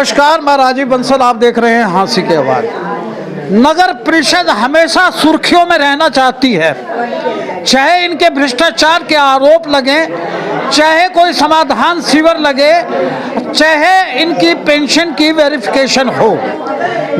नमस्कार, मैं राजीव बंसल, आप देख रहे हैं हाँसी की आवाज़। नगर परिषद हमेशा सुर्खियों में रहना चाहती है, चाहे इनके भ्रष्टाचार के आरोप लगे, चाहे कोई समाधान शिविर लगे, चाहे इनकी पेंशन की वेरिफिकेशन हो।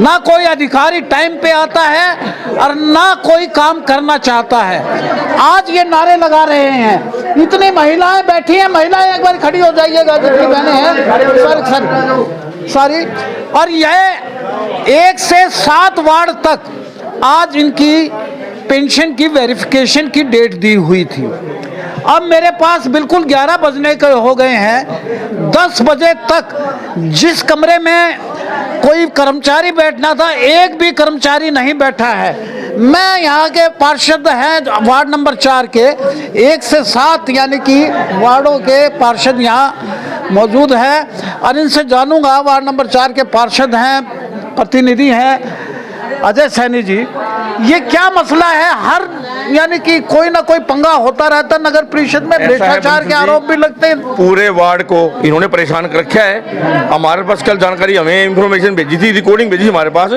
ना कोई अधिकारी टाइम पे आता है और ना कोई काम करना चाहता है। आज ये नारे लगा रहे हैं, इतनी महिलाएं बैठी हैं, महिलाएं एक बार खड़ी हो जाइएगा, जितनी बहनें हैं सारी। और यह 1 से 7 वार्ड तक आज इनकी पेंशन की वेरिफिकेशन की डेट दी हुई थी। अब मेरे पास बिल्कुल 11 बजने के हो गए हैं। 10 बजे तक जिस कमरे में कोई कर्मचारी बैठना था, एक भी कर्मचारी नहीं बैठा है। मैं यहाँ के पार्षद हैं वार्ड नंबर 4 के, 1 से 7 यानी कि वार्डों के पार्षद यहाँ मौजूद हैं और इनसे जानूंगा। वार्ड नंबर 4 के पार्षद हैं, प्रतिनिधि हैं अजय सैनी जी, ये क्या मसला है? हर यानी कि कोई ना कोई पंगा होता रहता है नगर परिषद में, भ्रष्टाचार के आरोप भी लगते हैं। पूरे वार्ड को इन्होंने परेशान कर रखा है। हमारे पास कल जानकारी, हमें इंफॉर्मेशन भेजी थी, रिकॉर्डिंग भेजी हमारे पास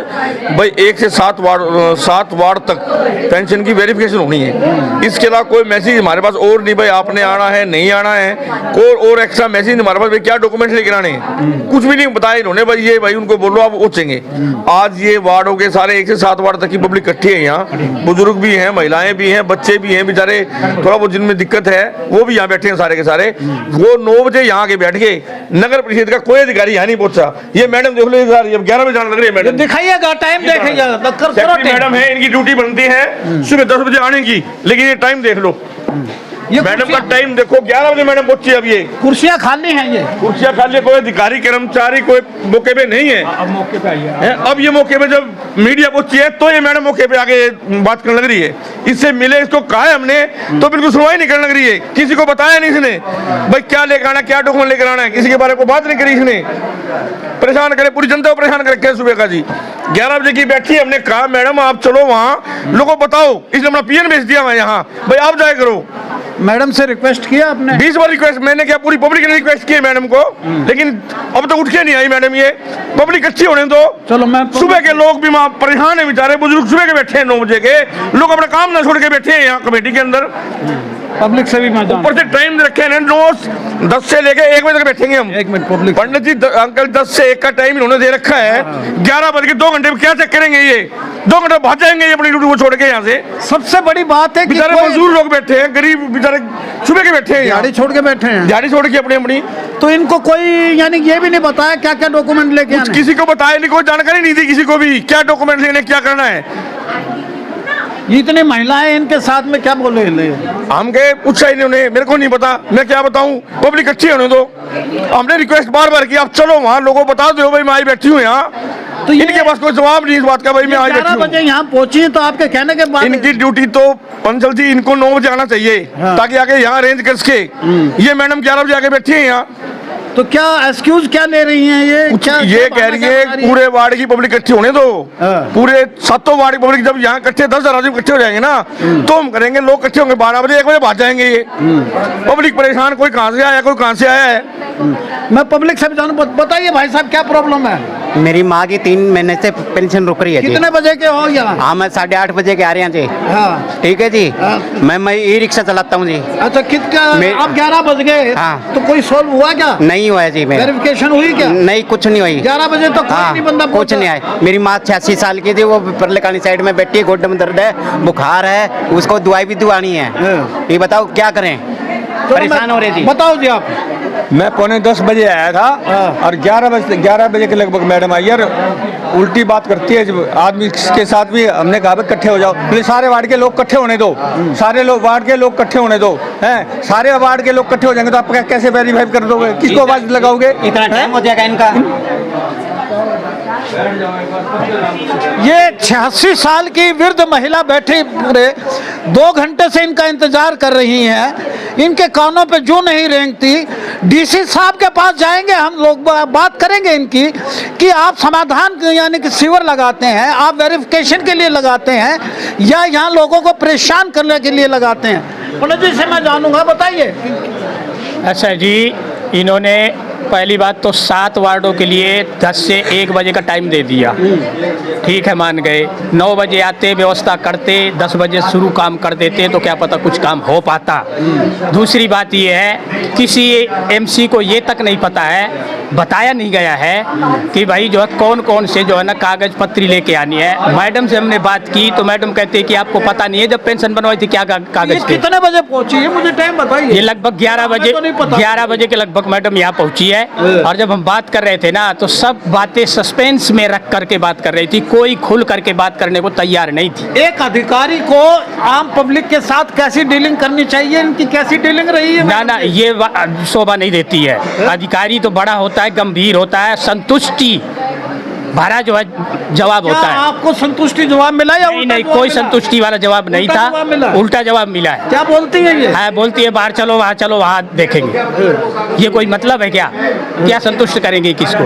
भाई 1 से 7 वार्ड तक पेंशन की वेरिफिकेशन होनी है। इसके अलावा कोई मैसेज हमारे पास और नहीं भाई आपने आना है नहीं आना है, और एक्स्ट्रा मैसेज हमारे पास भाई क्या डॉक्यूमेंट लेकर आने हैं, कुछ भी नहीं बताया इन्होंने। भाई ये भाई उनको बोलो आप पहुंचेंगे। आज ये वार्डों के सारे 1 से 7 वार्ड तक की पब्लिक इकट्ठी है यहाँ, बुजुर्ग भी हैं, महिलाएं भी हैं, बच्चे भी हैं, बेचारे थोड़ा बहुत जिनमें दिक्कत है वो भी यहाँ बैठे हैं सारे के सारे। वो 9 बजे यहाँ के बैठ गए, नगर परिषद का कोई अधिकारी यहाँ नहीं पहुंचा। ये मैडम देख लो, 11 बजे जाने लग रही है मैडम, दिखाइएगा टाइम, देखिएगा मैडम है, इनकी ड्यूटी बनती है सुबह 10 बजे आने की, लेकिन ये टाइम देख लो, ये मैडम का टाइम देखो 11 बजे मैडम पहुंची। अब ये कुर्सियां खाली हैं, ये कुर्सियां खाली, कोई अधिकारी कर्मचारी कोई मौके पे नहीं है। अब मौके पे आई है। अब ये मौके पे जब मीडिया पहुंची है तो ये मैडम मौके पे आके बात करने लग रही है। इससे मिले, इसको कहा है हमने तो बिल्कुल सुनवाई नहीं करने लग रही है। किसी को बताया नहीं इसने भाई क्या लेकर आना, क्या डॉक्यूमेंट लेकर आना है, किसी के बारे में बात नहीं करी इसने। परेशान करे, पूरी जनता को परेशान कर रखे है सुबह का जी। 11 बजे की बैठी, हमने कहा मैडम आप चलो वहाँ, लोगों को बताओ। इसने अपना पीएन भेज दिया मैं यहाँ, भाई आप जाए करो। मैडम से रिक्वेस्ट किया आपने? 20 बार रिक्वेस्ट मैंने किया, पूरी पब्लिक ने रिक्वेस्ट की मैडम को, लेकिन अब तक उठ के नहीं आई मैडम। ये पब्लिक अच्छी होने दो। चलो मैं सुबह के लोग भी वहाँ परेशान है बेचारे, बुजुर्ग सुबह के बैठे हैं, 9 बजे के लोग अपना काम ना छोड़ के बैठे हैं यहाँ कमेटी के अंदर। पब्लिक से भी ऊपर से टाइम रखे हैं 10 से लेके 1 बजे तक बैठेंगे हम। 1 मिनट पब्लिक पंडित जी अंकल 10 से 1 का टाइम इन्होंने दे रखा है। 11 बज के 2 घंटे में क्या चेक करेंगे? ये 2 घंटे भाग जाएंगे ये अपनी ड्यूटी को छोड़ के यहाँ से। सबसे बड़ी बात है कि बेचारे मजदूर लोग बैठे हैं, गरीब बेचारे सुबह के बैठे हैं, दिहाड़ी छोड़ के बैठे हैं, दिहाड़ी छोड़ के अपनी। तो इनको कोई यानी ये भी नहीं बताया क्या क्या डॉक्यूमेंट लेके आना है? किसी को बताया नहीं, कोई जानकारी नहीं थी किसी को भी क्या डॉक्यूमेंट लेने, क्या करना है। इतनी महिलाएं इनके साथ में क्या बोले? हम गए, पूछा ही नहीं उन्हें, मेरे को नहीं पता, मैं क्या बताऊं, पब्लिक अच्छी होने दो। हमने रिक्वेस्ट बार बार की, आप चलो वहाँ, लोगों को बता दो भाई मैं आई बैठी हूँ यहाँ। तो इनके पास कोई जवाब नहीं इस बात का, भाई मैं आई बैठी हूँ। 11 बजे यहाँ पहुंची तो आपके कहने के बाद इनकी ड्यूटी तो पंचल थी, इनको 9 बजे आना चाहिए ताकि आके यहाँ अरेंज कर सके। ये मैडम 11 बजे आके बैठी है यहाँ। तो क्या एक्सक्यूज क्या ले रही हैं ये? क्या ये कह रही है पूरे वार्ड की पब्लिक इकट्ठी होने दो। पूरे 7 वार्ड की पब्लिक जब यहाँ इकट्ठे 10,000 आदमी इकट्ठे हो जाएंगे ना तो हम करेंगे। लोग इकट्ठे होंगे 12 बजे, 1 बजे भाग जाएंगे। ये पब्लिक परेशान, कोई कहाँ से आया, कोई कहाँ से आया है। मैं पब्लिक से भी जानूं, बताइए भाई साहब क्या प्रॉब्लम है? मेरी माँ की 3 महीने से पेंशन रुक रही है। कितने बजे के हो यहाँ? हाँ मैं 8:30 बजे के आ रहे हैं जी। हाँ ठीक है जी। मैं ई रिक्शा चलाता हूँ जी। अच्छा कितना? अब 11 बज गए। हाँ। तो कोई सोल्व हुआ क्या? नहीं हुआ है जी। वेरिफिकेशन हुई क्या? नहीं, कुछ नहीं हुई। 11 बजे तो कोई नहीं बंदा कुछ नहीं आया। मेरी माँ 86 साल की थी, वो परलेकानी साइड में बैठी है, घुटने में दर्द है, बुखार है, उसको दवाई भी दुआनी है। ये बताओ क्या करें, परेशान हो रहे जी। बताओ जी आप। मैं 9:45 बजे आया था और 11 बजे के लगभग मैडम आई। यार उल्टी बात करती है जब आदमी के साथ भी। हमने कहा भाई इकट्ठे हो जाओ, बोले सारे वार्ड के लोग इकट्ठे होने दो, सारे लोग वार्ड के लोग इकट्ठे होने दो। हैं सारे वार्ड के लोग इकट्ठे हो जाएंगे तो आप कैसे वेरीफाई कर दोगे? किसको आवाज लगाओगे? इतना टाइम हो जाएगा इनका। ये 86 साल की वृद्ध महिला बैठी पूरे 2 घंटे से इनका इंतजार कर रही हैं। इनके कानों पे जू नहीं रेंगती। डीसी साहब के पास जाएंगे हम लोग, बात करेंगे इनकी कि आप समाधान यानी कि शिविर लगाते हैं, आप वेरिफिकेशन के लिए लगाते हैं या यहाँ लोगों को परेशान करने के लिए लगाते हैं। पंडित जी से मैं जानूंगा, बताइए। अच्छा जी, इन्होंने पहली बात तो 7 वार्डों के लिए 10 से 1 बजे का टाइम दे दिया, ठीक है मान गए। 9 बजे आते, व्यवस्था करते, 10 बजे शुरू काम कर देते तो क्या पता कुछ काम हो पाता। दूसरी बात ये है, किसी एमसी को ये तक नहीं पता है, बताया नहीं गया है कि भाई जो है कौन कौन से जो है ना कागज पत्री लेके आनी है। मैडम से हमने बात की तो मैडम कहते हैं कि आपको पता नहीं है जब पेंशन बनवाई थी क्या कागज थे। कितने बजे पहुंची है, मुझे टाइम बताइए। ये लगभग 11 बजे, तो नहीं पता। 11 बजे के लगभग मैडम यहाँ पहुंची है। और जब हम बात कर रहे थे ना तो सब बातें सस्पेंस में रख करके बात कर रही थी, कोई खुल करके बात करने को तैयार नहीं थी। एक अधिकारी को आम पब्लिक के साथ कैसी डीलिंग करनी चाहिए, इनकी कैसी डीलिंग रही है? ना ये शोभा नहीं देती है। अधिकारी तो बड़ा होता है, गंभीर होता है, संतुष्टि भरा जो है जवाब होता है। आपको संतुष्टि जवाब मिला या नहीं, कोई संतुष्टि वाला जवाब नहीं था, उल्टा जवाब मिला है। क्या बोलती है ये? हाँ, बोलती है बाहर चलो वहाँ देखेंगे। ये कोई मतलब है क्या? क्या संतुष्ट करेंगे किसको?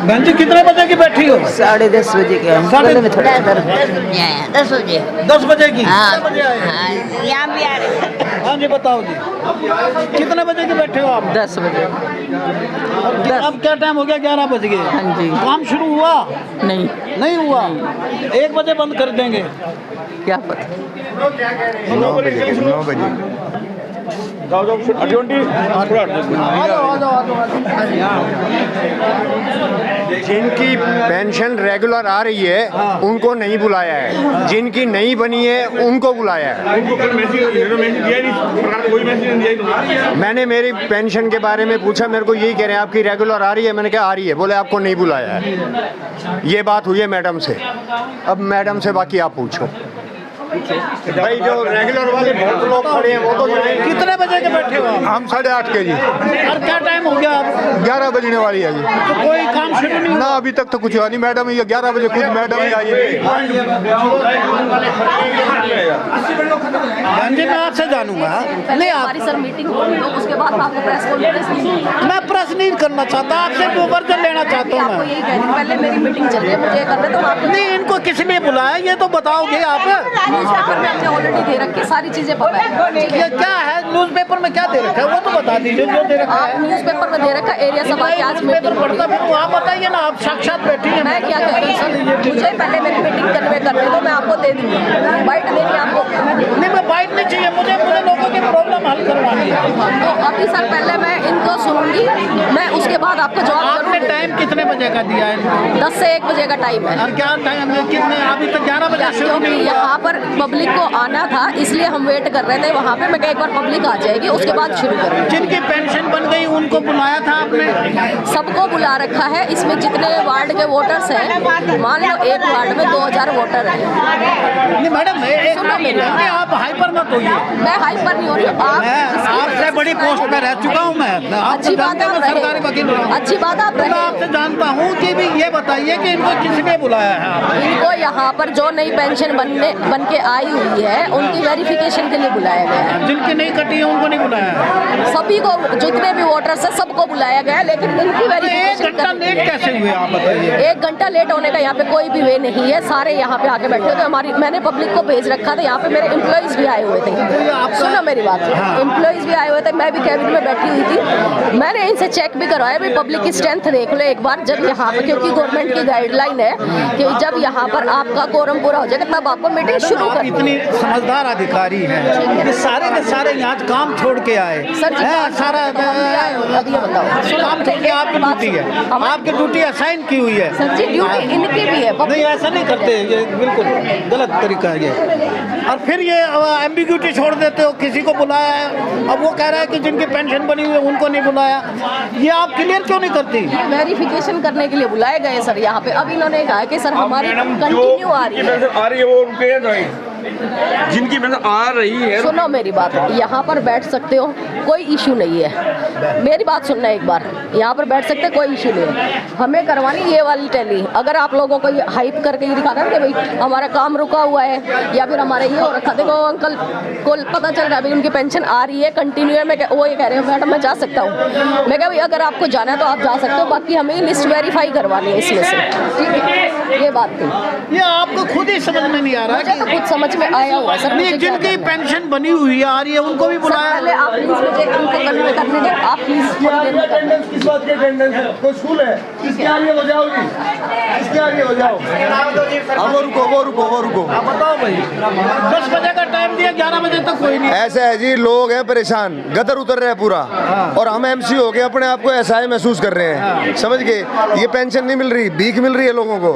बहन जी कितने बजे की बैठी हो? 10:30 बजे के। 10:30 बजे। 10 बजे की? हाँ, कितने बजे आए? यहाँ भी आ रहे। हाँ जी बताओ जी, कितने बजे की बैठे हो आप? 10 बजे। और अब क्या टाइम हो गया? 11 बज गए। हाँ जी। काम शुरू हुआ? नहीं, नहीं हुआ। 1 बजे बंद कर देंगे। क्या पता। 9 बजे। जिनकी पेंशन रेगुलर आ रही है उनको नहीं बुलाया है, जिनकी नहीं बनी है उनको बुलाया है। मैंने मेरी पेंशन के बारे में पूछा, मेरे को यही कह रहे हैं आपकी रेगुलर आ रही है। मैंने कहा आ रही है, बोले आपको नहीं बुलाया है। ये बात हुई है मैडम से। अब मैडम से बाकी आप पूछो। भाई जो रेगुलर वाले बहुत लोग खड़े हैं वो तो जाएंगे। कितने बजे के बैठे हो आप? हम 8:30 के जी। और क्या टाइम हो गया? आप 11 बजने वाली है जी। तो कोई काम शुरू नहीं ना अभी तक तो कुछ हुआ नहीं। मैडम ये 11 बजे खुद मैडम ही आई है। हाँ जी, मैं आपसे जानूंगा। नहीं हमारी सर मीटिंग होगी तो उसके बाद आपको प्रेस कॉन्फ्रेंस नहीं। मैं प्रेस नहीं करना चाहता, आपसे वो वर्जन लेना चाहता हूँ आपको मैं। यही कह रही हूँ, पहले मेरी मीटिंग चल रही है, मुझे ये करना है तो आपको नहीं, इनको किस लिए बुलाया ये तो बताओगे आप। न्यूज़पेपर में हमने ऑलरेडी दे रखी सारी चीजें पता है। ये क्या है न्यूज़पेपर में क्या दे रखा है वो तो बता दीजिए जो दे रखा आप है। न्यूज़पेपर में दे रखा एरिया सभा की आज न्यूज़पेपर मीटिंग पढ़ता फिर वहाँ बताइए ना, आप साक्षात बैठी हैं। मैं क्या कह रही हूँ सर, मुझे पहले मेरी मीटिंग करने तो मैं आपको दे दूँगी, बाइट देनी आपको। नहीं, मैं बाइट नहीं चाहिए मुझे लोगों की प्रॉब्लम हल करवानी है। तो अभी सर पहले मैं इनको सुनूंगी, मैं उसके बाद आपको जवाब आपने जरूर। टाइम कितने बजे का दिया है इनको? 10 से 1 बजे का टाइम है। और क्या टाइम कितने? अभी तक 11 बजे शुरू क्योंकि नहीं हुआ। यहाँ पर पब्लिक को आना था इसलिए हम वेट कर रहे थे वहाँ पे। मैं कहा एक बार पब्लिक आ जाएगी उसके बाद शुरू करेंगे। जिनकी पेंशन बन गई उनको बुलाया था आपने? सबको बुला रखा है। इसमें जितने वार्ड के वोटर्स हैं, मान लो एक वार्ड में 2000 वोटर हैं। नहीं मैडम, सुनो मेरी बात। आप हाइपर मत होइए। मैं हाइपर नहीं हो रही हूँ। मैं इसकी आपसे वजह बड़ी से पोस्ट पे रह चुका हूँ। मैं अच्छी बात है, आप सरकारी वकील रहे। हूँ। अच्छी बात आप तो मैं रहे। आपसे जानता हूँ कि भी ये बताइए कि इनको किसने बुलाया है आपने? इनको यहाँ पर जो नई पेंशन बन के आई हुई है उनकी वेरिफिकेशन के लिए बुलाया गया है। जिनकी नहीं कटी है उनको नहीं बुलाया? सभी को, जितने भी वोटर्स हैं सबको बुलाया गया है, लेकिन इनकी 1 वेरिफिकेशन घंटा लेट कैसे हुए आप बताइए? 1 घंटा लेट होने का यहाँ पे कोई भी वे नहीं है। सारे यहाँ पे आके बैठे थे। हमारी मैंने पब्लिक को भेज रखा था। यहाँ पे मेरे एम्प्लॉइज भी आए हुए थे। सुनो मेरी बात, एम्प्लॉइज भी आए हुए थे। मैं भी कैबिन में बैठी हुई थी। मैंने इनसे चेक भी करवाया भी पब्लिक की स्ट्रेंथ देख लो एक बार। जब यहाँ पे, क्योंकि गवर्नमेंट की गाइडलाइन है कि जब यहाँ पर आपका कोरम पूरा हो जाएगा तब आपको मीटिंग शुरू आप करनी है। इतनी समझदार अधिकारी हैं, ये सारे के सारे यहाँ काम छोड़ के आए। सर जी, हैं, सारा अब ये बताओ, काम छोड़ के आपकी ड्यूटी है, आपकी ड्यूटी असाइन की हुई है। सर जी ड्यूटी इनकी भी है। नहीं, ऐसा नहीं करते, ये बिल्कुल गलत तरीका है ये। और फिर ये एम्बिग्यूटी छोड़ देते हो, किसी को बुलाया है, अब वो कह रहा है कि जिनकी पेंशन बनी हुई है उनको नहीं बुलाया। ये आप क्लियर क्यों नहीं करती? वेरिफिकेशन करने के लिए बुलाए गए सर यहाँ पे। अब इन्होंने कहा कि सर हमारी कंटिन्यू आ रही है। वो रुके जिनकी पेंशन आ रही है। सुनो मेरी बात, यहाँ पर बैठ सकते हो, कोई इशू नहीं है। मेरी बात सुनना एक बार, यहाँ पर बैठ सकते, कोई इशू नहीं है। हमें करवानी ये वाली टैली। अगर आप लोगों को ये हाइप करके ये दिखाना कि भाई हमारा काम रुका हुआ है या फिर हमारा ये हो रखा, देखो अंकल को पता चल रहा है भाई उनकी पेंशन आ रही है कंटिन्यू है। मैं वो ये कह रहे हो मैडम मैं जा सकता हूँ। मैं कहा भाई अगर आपको जाना है तो आप जा सकते हो, बाकी हमें लिस्ट वेरीफाई करवानी है इसमें से, ठीक है? ये बात थी। ये आपको खुद ही समझ में नहीं आ रहा मुझे तो खुद समझ में आया हुआ है सर। नहीं, मुझे क्या जिनकी करना है? पेंशन बनी हुई है, आ रही है, उनको भी सर, बुलाया। पहले आप प्लीज मुझे इनको कन्वे करने दो। आप प्लीज किस बात की अटेंडेंस है? कोई स्कूल है? किसके आ रही है वो जाओ जी, किसके आ रही है वो जाओ। अब वो रुको आप बताओ भाई, 10 बजे का टाइम दिया, 11 बजे तक कोई नहीं। ऐसा है जी, लोग हैं परेशान, गदर उतर रहे हैं पूरा, और हम एमसी हो गए, अपने आप को असहाय महसूस कर रहे हैं, समझ गए। ये पेंशन नहीं मिल रही, भीख मिल रही है लोगों को।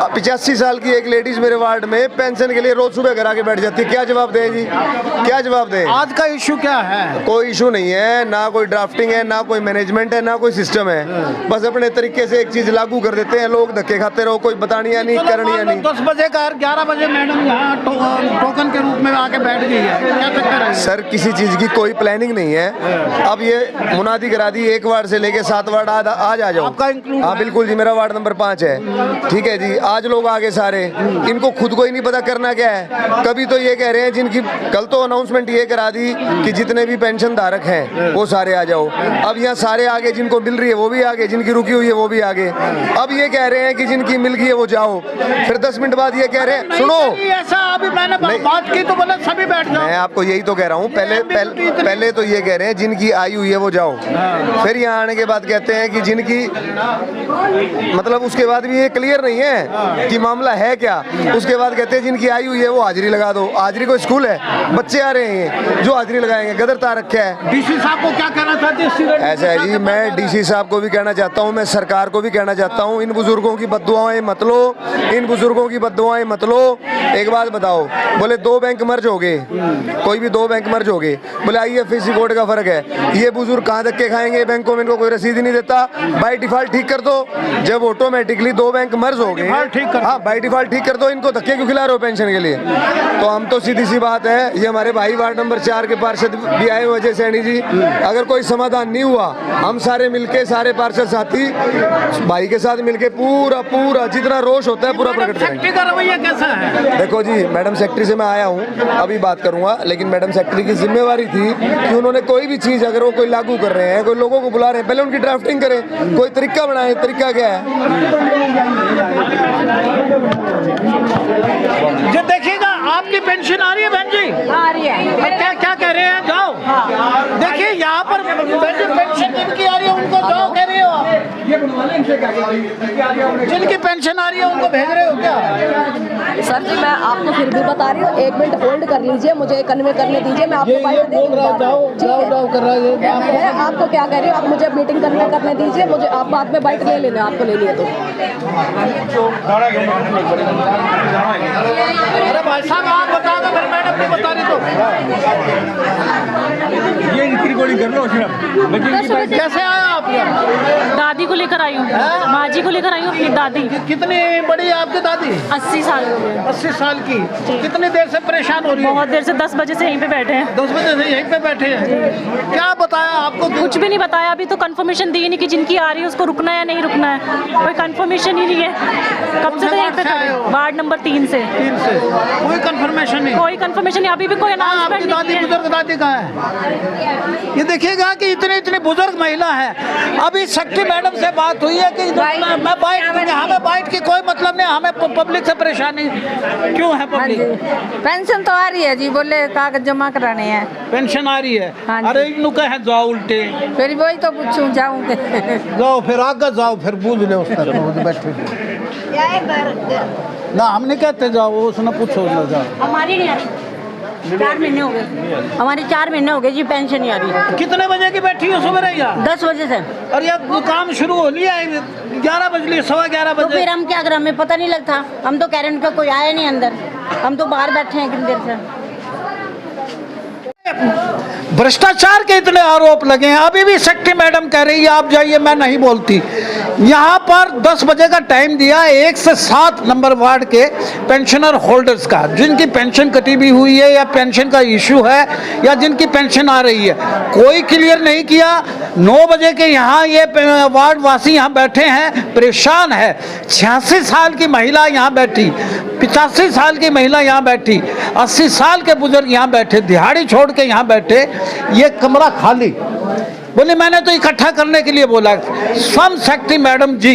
85 साल की एक लेडीज मेरे वार्ड में पेंशन के लिए रोज सुबह घर आके बैठ जाती है। क्या जवाब दें जी, क्या जवाब दें? आज का इशू क्या है? कोई इशू नहीं है, ना कोई ड्राफ्टिंग है, ना कोई मैनेजमेंट है, ना कोई सिस्टम है। बस अपने तरीके से एक चीज लागू कर देते हैं, लोग धक्के खाते रहो, कोई बतानिया नहीं, करनिया नहीं। 10 बजे का 11 बजे मैडम यहाँ टोकन के रूप में आके बैठ गई है, क्या चक्कर है? सर किसी चीज की कोई प्लानिंग नहीं है। अब ये मुनादी करा दी, 1 वार्ड से लेके 7 वार्ड आज आ जाओ। आपका include हाँ है? बिल्कुल जी, मेरा वार्ड नंबर 5 है। ठीक है जी, आज लोग आगे सारे, इनको खुद को ही नहीं पता करना क्या है। कभी तो ये कह रहे हैं जिनकी, कल तो अनाउंसमेंट ये करा दी कि जितने भी पेंशन धारक हैं वो सारे आ जाओ। अब यहाँ सारे आगे, जिनको मिल रही है वो भी आगे, जिनकी रुकी हुई है वो भी आगे। अब ये कह रहे हैं कि जिनकी मिल गई है वो जाओ, फिर 10 मिनट बाद ये कह रहे हैं सुनो, ऐसा अभी मैंने बात की तो बोला सभी बैठ जाओ। मैं आपको यही तो कह रहा हूँ। पहले तो ये कह रहे हैं जिनकी आयु हुई है वो जाओ, फिर यहाँ आने के बाद कहते हैं कि जिनकी, मतलब उसके बाद भी ये क्लियर नहीं है कि मामला है क्या। उसके बाद कहते हैं जिनकी आयु हुई है वो हाजिरी लगा दो। हाजिरी कोई स्कूल है? बच्चे आ रहे हैं जो हाजिरी लगाएंगे, गदरता रखा है। डीसी साहब को क्या कहना चाहते हैं? ऐसा है जी, मैं डीसी साहब को भी कहना चाहता हूँ, मैं सरकार को भी कहना चाहता हूँ, इन बुजुर्गों की बद्दुआएं मत लो, इन बुजुर्गों की बद्दुआएं मत लो। एक बात बताओ, बोले 2 बैंक मर्ज हो गए, कोई भी 2 बैंक मर्ज हो गए, बोले IFSC कोड का फर्क है। ये बुजुर्ग कहाँ धक्के खाएंगे? बैंकों में इनको कोई रसीद ही नहीं देता। बाय डिफॉल्ट ठीक कर दो, जब ऑटोमेटिकली 2 बैंक मर्ज हो गए, हाँ बाय डिफॉल्ट ठीक कर दो। इनको धक्के क्यों खिला रहे हो पेंशन के लिए? तो हम तो सीधी सी बात है, ये हमारे भाई वार्ड नंबर 4 के पार्षद भी आए हुए सैनी जी, अगर कोई समाधान नहीं हुआ, हम सारे मिलके, सारे पार्षद साथी भाई के साथ मिलके पूरा जितना रोष होता है पूरा प्रकट करेंगे। का रवैया कैसा है? देखो जी, मैडम सेक्रेटरी से मैं आया हूँ, अभी बात करूंगा, लेकिन मैडम सेक्रेटरी की जिम्मेवारी थी कि उन्होंने कोई भी चीज अगर वो कोई लागू कर रहे हैं, कोई लोगों को बुला रहे हैं, पहले उनकी ड्राफ्टिंग करें, कोई तरीका बनाए। तरीका क्या है? जो देखिएगा, आपकी पेंशन आ रही है बहन जी? आ रही है। क्या क्या कह रहे हैं? जाओ देखिए, यहाँ पर पेंशन जिनकी आ रही है उनको जाओ कह रहे हो आप? जिनकी पेंशन आ रही है उनको भेज रहे हो क्या? सर जी, मैं आपको फिर भी बता रही हूँ, 1 मिनट होल्ड कर लीजिए, मुझे कन्वे करने दीजिए। मैं आपको बाइट दे रही हूँ। मैं आपको क्या कह रही हूँ, आप मुझे मीटिंग करने दीजिए, मुझे आप बाद में बाइट ले लेना, आपको ले लिए तो। अरे भाई साहब, आप बता दो, फिर मैडम नहीं बता रही तो। ये इनकी रिकॉर्डिंग कर लो सिर्फ। कैसे आया आप? दादी को लेकर आई हूँ, माँ जी को लेकर आई हूँ, अपनी दादी। कितनी बड़ी है आपकी दादी? 80 साल हो गए। 80 साल की। कितनी देर से परेशान हो रही है? बहुत देर से, 10 बजे से यहीं पे बैठे हैं। 10 बजे से यहीं पे बैठे हैं। क्या बताया आपको? कुछ भी नहीं बताया, अभी तो कंफर्मेशन दी नहीं कि जिनकी आ रही है उसको रुकना है या नहीं रुकना है, कोई कंफर्मेशन ही नहीं है। कब से तो यहीं पे खड़े, वार्ड नंबर 3 से। 3 से कोई कंफर्मेशन नहीं? कोई कंफर्मेशन नहीं, अभी भी कोई अनाउंसमेंट आपकी दादी, नहीं है। बुजुर्ग दादी कहाँ है? ये देखिएगा कि इतनी बुजुर्ग महिला है। अभी शक्ति मैडम से बात हुई है कि मैं बाइट दूंगी, हमें बाइट की कोई मतलब नहीं, हमें पब्लिक से परेशानी क्यों है? पब्लिक पेंशन तो आ रही है जी, बोले कागज जमा कराने हैं। पेंशन आ रही है? हाँ जी। अरे इनको कहे जाओ उल्टे, फिर वही तो पूछूं, जाऊँ जाओ फिर आगे जाओ, फिर पूछ ले उसका बैठे ना, हम नहीं कहते जाओ, उसने पूछो ना जाओ। हमारी नहीं आ रही, 4 महीने हो गए, हमारे 4 महीने हो गए जी, पेंशन नहीं आ रही। कितने बजे की बैठी हो सुबह? 10 बजे से। और ये काम शुरू हो लिया है 11 बजे, 11:15 तो बजे। फिर हम क्या करें, हमें पता नहीं लगता। हम तो कह रहे हैं उनका कोई आया नहीं अंदर, हम तो बाहर बैठे हैं कितनी देर से। भ्रष्टाचार के इतने आरोप लगे हैं, अभी भी सेक्रेटरी मैडम कह रही है आप जाइए, मैं नहीं बोलती। यहाँ पर 10 बजे का टाइम दिया है 1 से 7 नंबर वार्ड के पेंशनर होल्डर्स का, जिनकी पेंशन कटी भी हुई है या पेंशन का इशू है या जिनकी पेंशन आ रही है, कोई क्लियर नहीं किया। 9 बजे के यहाँ ये वार्ड वासी यहाँ बैठे हैं, परेशान है। 86 साल की महिला यहाँ बैठी, 85 साल की महिला यहाँ बैठी, 80 साल के बुजुर्ग यहाँ बैठे, दिहाड़ी छोड़ के यहाँ बैठे, ये कमरा खाली। बोले मैंने तो इकट्ठा करने के लिए बोला। श्रम सेक्रेटरी मैडम जी,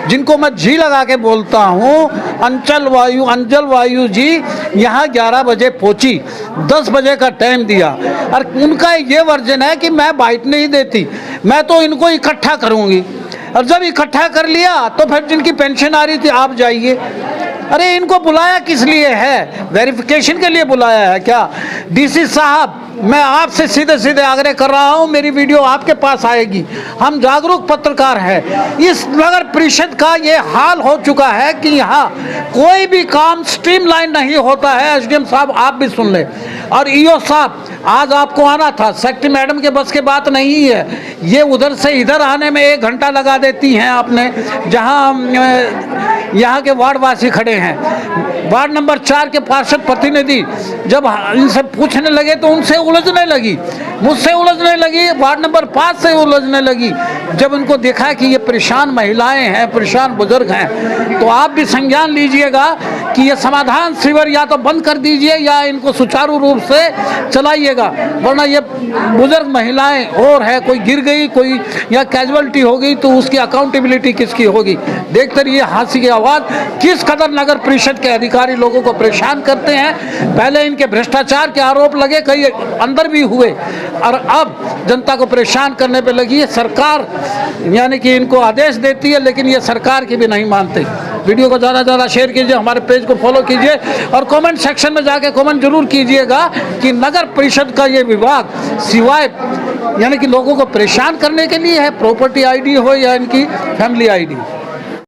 जिनको मैं जी लगा के बोलता हूँ, अंचल वायु जी यहाँ 11 बजे पहुँची, 10 बजे का टाइम दिया, और उनका ये वर्जन है कि मैं बाइट नहीं देती, मैं तो इनको इकट्ठा करूँगी। और जब इकट्ठा कर लिया तो फिर जिनकी पेंशन आ रही थी आप जाइए। अरे इनको बुलाया किस लिए है? वेरिफिकेशन के लिए बुलाया है क्या? डीसी साहब, मैं आपसे सीधे सीधे आग्रह कर रहा हूं, मेरी वीडियो आपके पास आएगी। हम जागरूक पत्रकार हैं। इस नगर परिषद का ये हाल हो चुका है कि यहाँ कोई भी काम स्ट्रीमलाइन नहीं होता है। एसडीएम साहब आप भी सुन लें, और ईओ साहब आज आपको आना था, सेक्रेटरी मैडम के बस के बात नहीं है। ये उधर से इधर आने में 1 घंटा लगा देती हैं आपने, जहाँ यहाँ के वार्डवासी खड़े हैं। वार्ड नंबर 4 के पार्षद प्रतिनिधि जब इनसे पूछने लगे तो उनसे उलझने लगी, मुझसे उलझने लगी, वार्ड नंबर 5 से उलझने लगी। जब उनको देखा कि ये परेशान महिलाएं हैं, परेशान बुजुर्ग हैं, तो आप भी संज्ञान लीजिएगा कि ये समाधान शिविर या तो बंद कर दीजिए या इनको सुचारू रूप से चलाइएगा, वरना ये बुजुर्ग महिलाएं और है, कोई गिर गई, कोई या कैजुअलिटी हो गई, तो उसकी अकाउंटेबिलिटी किसकी होगी? देखते रहिए हाथी की आवाज़ किस कदर नगर परिषद के अधिकारी लोगों को परेशान करते हैं। पहले इनके भ्रष्टाचार के आरोप लगे, कई अंदर भी हुए, और अब जनता को परेशान करने पे लगी है सरकार। यानी कि इनको आदेश देती है, लेकिन ये सरकार की भी नहीं मानते। वीडियो को ज़्यादा से ज़्यादा शेयर कीजिए, हमारे पेज को फॉलो कीजिए, और कमेंट सेक्शन में जाके कमेंट जरूर कीजिएगा कि नगर परिषद का ये विभाग सिवाय यानी कि लोगों को परेशान करने के लिए है, प्रॉपर्टी आईडी हो या इनकी फैमिली आईडी।